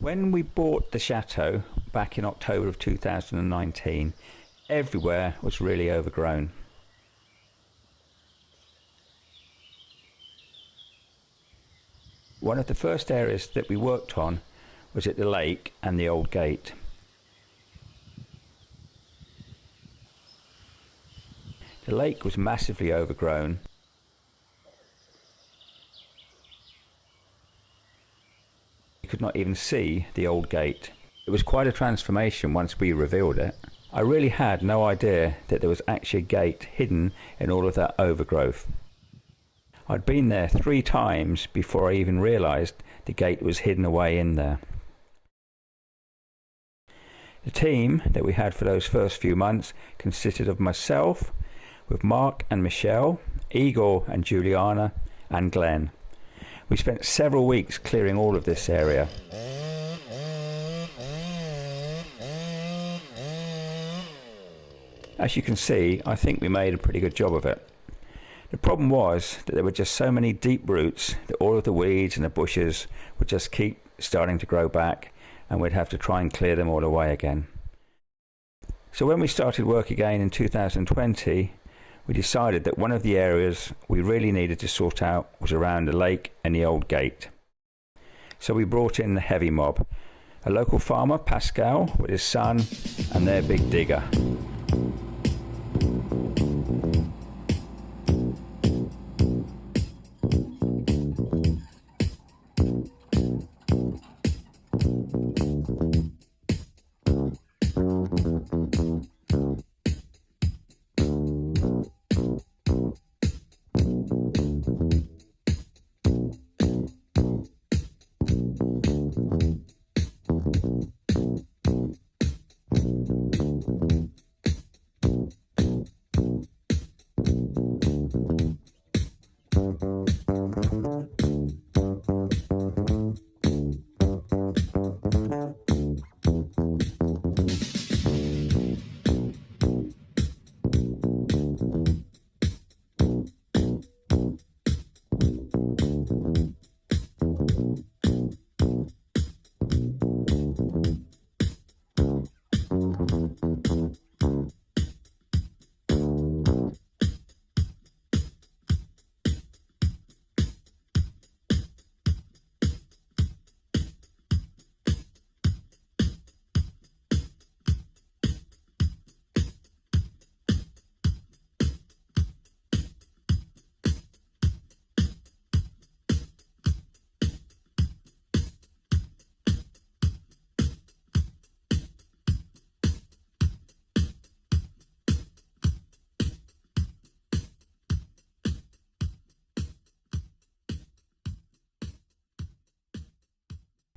When we bought the chateau back in October of 2019, everywhere was really overgrown. One of the first areas that we worked on was at the lake and the old gate. The lake was massively overgrown. You could not even see the old gate. It was quite a transformation once we revealed it. I really had no idea that there was actually a gate hidden in all of that overgrowth. I'd been there 3 times before I even realised the gate was hidden away in there. The team that we had for those first few months consisted of myself, with Mark and Michelle, Igor and Juliana, and Glenn. We spent several weeks clearing all of this area. As you can see, I think we made a pretty good job of it. The problem was that there were just so many deep roots that all of the weeds and the bushes would just keep starting to grow back, and we'd have to try and clear them all away again. So when we started work again in 2020, we decided that one of the areas we really needed to sort out was around the lake and the old gate. So we brought in the heavy mob, a local farmer, Pascal, with his son, and their big digger.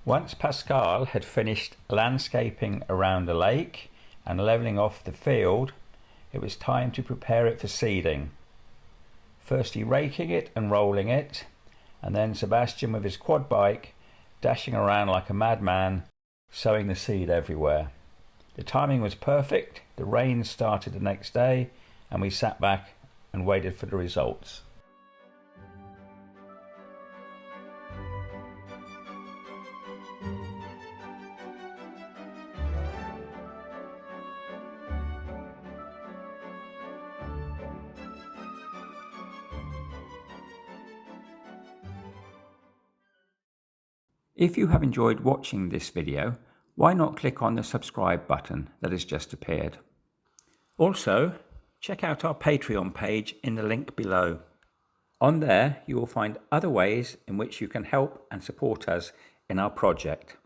Once Pascal had finished landscaping around the lake and levelling off the field, it was time to prepare it for seeding. Firstly raking it and rolling it, and then Sebastian with his quad bike dashing around like a madman, sowing the seed everywhere. The timing was perfect, the rain started the next day, and we sat back and waited for the results. If you have enjoyed watching this video, why not click on the subscribe button that has just appeared. Also, check out our Patreon page in the link below. On there, you will find other ways in which you can help and support us in our project.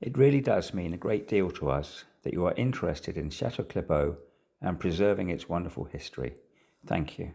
It really does mean a great deal to us that you are interested in Chateau Renovation and preserving its wonderful history. Thank you.